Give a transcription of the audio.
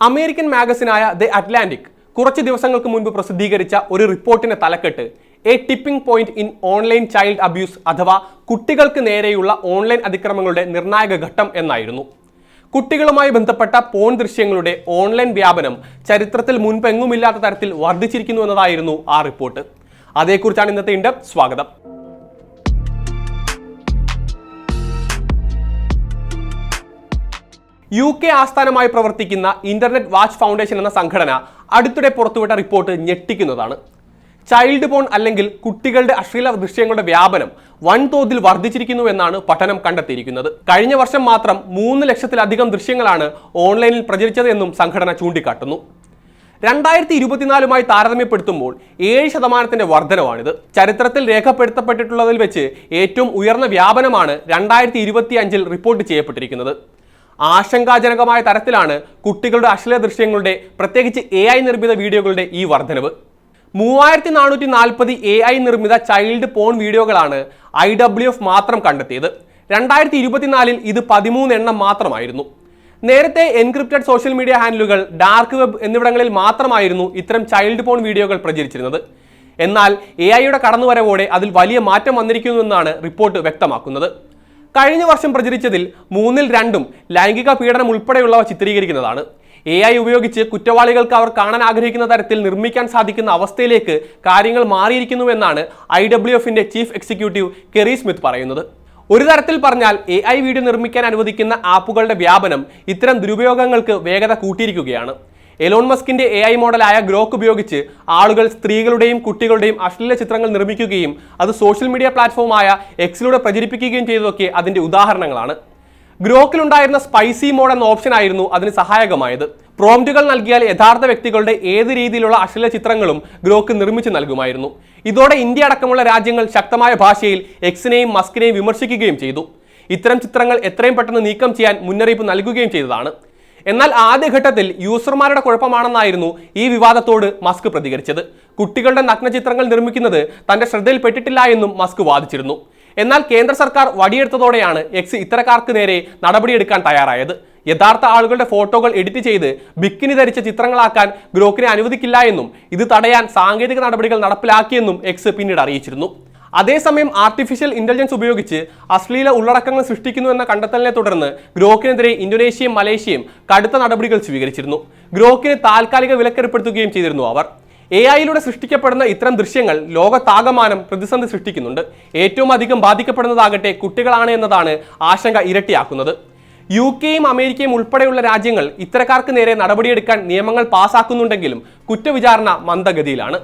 American മാഗസിനായ the Atlantic കുറച്ച് ദിവസങ്ങൾക്ക് മുൻപ് പ്രസിദ്ധീകരിച്ച ഒരു റിപ്പോർട്ടിന്റെ തലക്കെട്ട് A tipping point in online child abuse അഥവാ കുട്ടികൾക്ക് നേരെയുള്ള ഓൺലൈൻ അതിക്രമങ്ങളുടെ നിർണായക ഘട്ടം എന്നായിരുന്നു. കുട്ടികളുമായി ബന്ധപ്പെട്ട പോൺ ദൃശ്യങ്ങളുടെ ഓൺലൈൻ വ്യാപനം ചരിത്രത്തിൽ മുൻപെങ്ങുമില്ലാത്ത തരത്തിൽ വർദ്ധിച്ചിരിക്കുന്നു എന്നതായിരുന്നു ആ റിപ്പോർട്ട്. അതേക്കുറിച്ചാണ് ഇന്നത്തെ ഇൻഡെപ്ത്. സ്വാഗതം. UK ആസ്ഥാനമായി പ്രവർത്തിക്കുന്ന ഇന്റർനെറ്റ് വാച്ച് ഫൗണ്ടേഷൻ എന്ന സംഘടന അടുത്തിടെ പുറത്തുവിട്ട റിപ്പോർട്ട് ഞെട്ടിക്കുന്നതാണ്. ചൈൽഡ് പോൺ അല്ലെങ്കിൽ കുട്ടികളുടെ അശ്ലീല ദൃശ്യങ്ങളുടെ വ്യാപനം വൻതോതിൽ വർദ്ധിച്ചിരിക്കുന്നു എന്നാണ് പഠനം കണ്ടെത്തിയിരിക്കുന്നത്. കഴിഞ്ഞ വർഷം മാത്രം 3 ലക്ഷത്തിലധികം ദൃശ്യങ്ങളാണ് ഓൺലൈനിൽ പ്രചരിച്ചത് എന്നും സംഘടന ചൂണ്ടിക്കാട്ടുന്നു. 2024 താരതമ്യപ്പെടുത്തുമ്പോൾ 7% വർധനവാണിത്. ചരിത്രത്തിൽ രേഖപ്പെടുത്തപ്പെട്ടിട്ടുള്ളതിൽ വെച്ച് ഏറ്റവും ഉയർന്ന വ്യാപനമാണ് 2025 റിപ്പോർട്ട് ചെയ്യപ്പെട്ടിരിക്കുന്നത്. ആശങ്കാജനകമായ തരത്തിലാണ് കുട്ടികളുടെ അശ്ലീല ദൃശ്യങ്ങളുടെ, പ്രത്യേകിച്ച് AI നിർമ്മിത വീഡിയോകളുടെ ഈ വർധനവ്. 3440 AI നിർമ്മിത ചൈൽഡ് പോൺ വീഡിയോകളാണ് IWF മാത്രം കണ്ടെത്തിയത്. 2024 ഇത് 13 എണ്ണം മാത്രമായിരുന്നു. നേരത്തെ എൻക്രിപ്റ്റഡ് സോഷ്യൽ മീഡിയ ഹാൻഡിലുകൾ, ഡാർക്ക് വെബ് എന്നിവിടങ്ങളിൽ മാത്രമായിരുന്നു ഇത്തരം ചൈൽഡ് പോൺ വീഡിയോകൾ പ്രചരിച്ചിരുന്നത്. എന്നാൽ AIയുടെ കടന്നുവരവോടെ അതിൽ വലിയ മാറ്റം വന്നിരിക്കുന്നുവെന്നാണ് റിപ്പോർട്ട് വ്യക്തമാക്കുന്നത്. കഴിഞ്ഞ വർഷം പ്രചരിച്ചതിൽ 2/3 ലൈംഗിക പീഡനം ഉൾപ്പെടെയുള്ളവ ചിത്രീകരിക്കുന്നതാണ്. AI ഉപയോഗിച്ച് കുറ്റവാളികൾക്ക് അവർ കാണാൻ ആഗ്രഹിക്കുന്ന തരത്തിൽ നിർമ്മിക്കാൻ സാധിക്കുന്ന അവസ്ഥയിലേക്ക് കാര്യങ്ങൾ മാറിയിരിക്കുന്നുവെന്നാണ് IWFന്റെ ചീഫ് എക്സിക്യൂട്ടീവ് കെറി സ്മിത്ത് പറയുന്നത്. ഒരു തരത്തിൽ പറഞ്ഞാൽ AI വീഡിയോ നിർമ്മിക്കാൻ അനുവദിക്കുന്ന ആപ്പുകളുടെ വ്യാപനം ഇത്തരം ദുരുപയോഗങ്ങൾക്ക് വേഗത കൂട്ടിയിരിക്കുകയാണ്. എലോൺ മസ്കിന്റെ AI മോഡലായ ഗ്രോക്ക് ഉപയോഗിച്ച് ആളുകൾ സ്ത്രീകളുടെയും കുട്ടികളുടെയും അശ്ലീല ചിത്രങ്ങൾ നിർമ്മിക്കുകയും അത് സോഷ്യൽ മീഡിയ പ്ലാറ്റ്ഫോമായ എക്സിലൂടെ പ്രചരിപ്പിക്കുകയും ചെയ്തതൊക്കെ അതിന്റെ ഉദാഹരണങ്ങളാണ്. ഗ്രോക്കിലുണ്ടായിരുന്ന സ്പൈസി മോഡ് എന്ന ഓപ്ഷൻ ആയിരുന്നു അതിന് സഹായകമായത്. പ്രോംപ്റ്റുകൾ നൽകിയാൽ യഥാർത്ഥ വ്യക്തികളുടെ ഏത് രീതിയിലുള്ള അശ്ലീല ചിത്രങ്ങളും ഗ്രോക്ക് നിർമ്മിച്ച് നൽകുമായിരുന്നു. ഇതോടെ ഇന്ത്യ അടക്കമുള്ള രാജ്യങ്ങൾ ശക്തമായ ഭാഷയിൽ എക്സിനെയും മസ്കിനെയും വിമർശിക്കുകയും ചെയ്തു. ഇത്തരം ചിത്രങ്ങൾ എത്രയും പെട്ടെന്ന് നീക്കം ചെയ്യാൻ മുന്നറിയിപ്പ് നൽകുകയും ചെയ്തതാണ്. എന്നാൽ ആദ്യഘട്ടത്തിൽ യൂസർമാരുടെ കുഴപ്പമാണെന്നായിരുന്നു ഈ വിവാദത്തോട് മസ്ക് പ്രതികരിച്ചത്. കുട്ടികളുടെ നഗ്നചിത്രങ്ങൾ നിർമ്മിക്കുന്നത് തന്റെ ശ്രദ്ധയിൽപ്പെട്ടിട്ടില്ല എന്നും മസ്ക് വാദിച്ചിരുന്നു. എന്നാൽ കേന്ദ്ര സർക്കാർ വടിയെടുത്തതോടെയാണ് എക്സ് ഇത്തരക്കാർക്ക് നേരെ നടപടിയെടുക്കാൻ തയ്യാറായത്. യഥാർത്ഥ ആളുകളുടെ ഫോട്ടോകൾ എഡിറ്റ് ചെയ്ത് ബിക്കിനി ധരിച്ച ചിത്രങ്ങളാക്കാൻ ഗ്രോക്കിനെ അനുവദിക്കില്ല എന്നും ഇത് തടയാൻ സാങ്കേതിക നടപടികൾ നടപ്പിലാക്കിയെന്നും എക്സ് പിന്നീട് അറിയിച്ചിരുന്നു. അതേസമയം ആർട്ടിഫിഷ്യൽ ഇന്റലിജൻസ് ഉപയോഗിച്ച് അശ്ലീല ഉള്ളടക്കങ്ങൾ സൃഷ്ടിക്കുന്നു എന്ന കണ്ടെത്തലിനെ തുടർന്ന് ഗ്രോക്കിനെതിരെ ഇന്തോനേഷ്യയും മലേഷ്യയും കടുത്ത നടപടികൾ സ്വീകരിച്ചിരുന്നു. ഗ്രോക്കിന് താൽക്കാലിക വിലക്കേർപ്പെടുത്തുകയും ചെയ്തിരുന്നു അവർ. AIയിലൂടെ സൃഷ്ടിക്കപ്പെടുന്ന ഇത്തരം ദൃശ്യങ്ങൾ ലോകത്താകമാനം പ്രതിസന്ധി സൃഷ്ടിക്കുന്നുണ്ട്. ഏറ്റവും അധികം ബാധിക്കപ്പെടുന്നതാകട്ടെ കുട്ടികളാണ് എന്നതാണ് ആശങ്ക ഇരട്ടിയാക്കുന്നത്. UKയും അമേരിക്കയും ഉൾപ്പെടെയുള്ള രാജ്യങ്ങൾ ഇത്തരക്കാർക്ക് നേരെ നടപടിയെടുക്കാൻ നിയമങ്ങൾ പാസാക്കുന്നുണ്ടെങ്കിലും കുറ്റവിചാരണ മന്ദഗതിയിലാണ്.